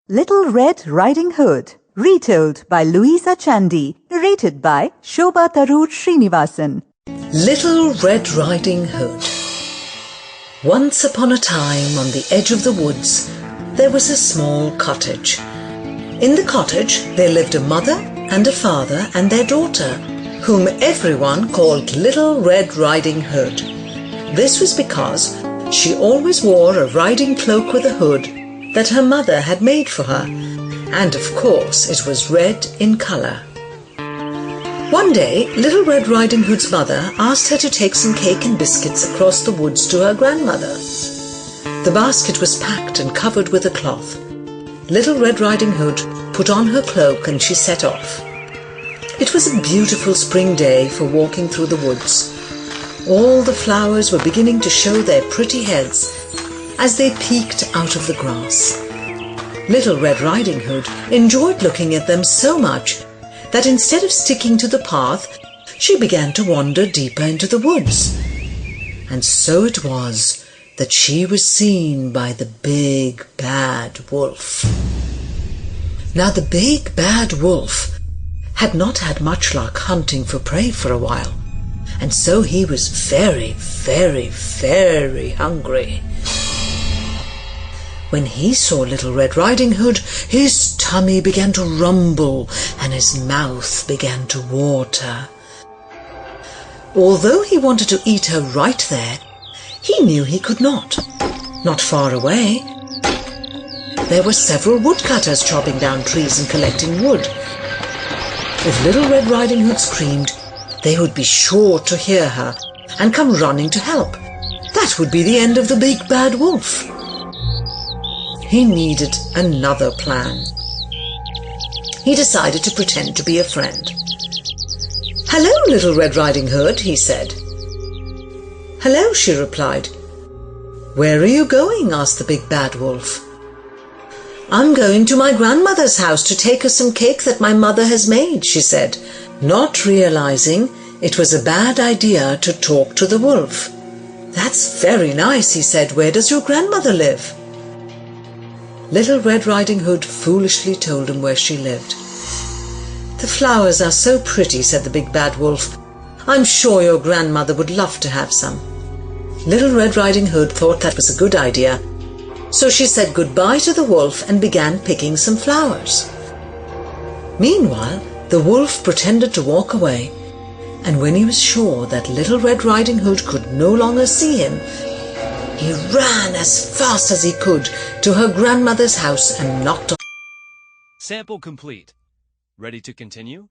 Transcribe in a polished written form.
Little Red Riding Hood, retold by Louisa Chandy, narrated by Shobha Tarur Srinivasan. Little Red Riding Hood. Once upon a time, on the edge of the woods, there was a small cottage. In the cottage, there lived a mother and a father and their daughter, whom everyone called Little Red Riding Hood. This was because she always wore a riding cloak with a hood that her mother had made for her, and of course it was red in colour. One day, Little Red Riding Hood's mother asked her to take some cake and biscuits across the woods to her grandmother. The basket was packed and covered with a cloth. Little Red Riding Hood put on her cloak and she set off. It was a beautiful spring day for walking through the woods. All the flowers were beginning to show their pretty heads as they peeked out of the grass. Little Red Riding Hood enjoyed looking at them so much that instead of sticking to the path, she began to wander deeper into the woods. And so it was that she was seen by the big bad wolf. Now the big bad wolf had not had much luck hunting for prey for a while, and so he was very, very, very hungry. When he saw Little Red Riding Hood, his tummy began to rumble and his mouth began to water. Although he wanted to eat her right there, he knew he could not. Not far away, there were several woodcutters chopping down trees and collecting wood. If Little Red Riding Hood screamed, they would be sure to hear her and come running to help. That would be the end of the big bad wolf. He needed another plan. He decided to pretend to be a friend. "Hello, Little Red Riding Hood," he said. "Hello," she replied. "Where are you going?" asked the big bad wolf. "I'm going to my grandmother's house to take her some cake that my mother has made," she said, not realizing it was a bad idea to talk to the wolf. "That's very nice," he said. "Where does your grandmother live?" Little Red Riding Hood foolishly told him where she lived. "The flowers are so pretty," said the big bad wolf. "I'm sure your grandmother would love to have some." Little Red Riding Hood thought that was a good idea, so she said goodbye to the wolf and began picking some flowers. Meanwhile, the wolf pretended to walk away, and when he was sure that Little Red Riding Hood could no longer see him, he ran as fast as he could to her grandmother's house and knocked on. Sample complete. Ready to continue?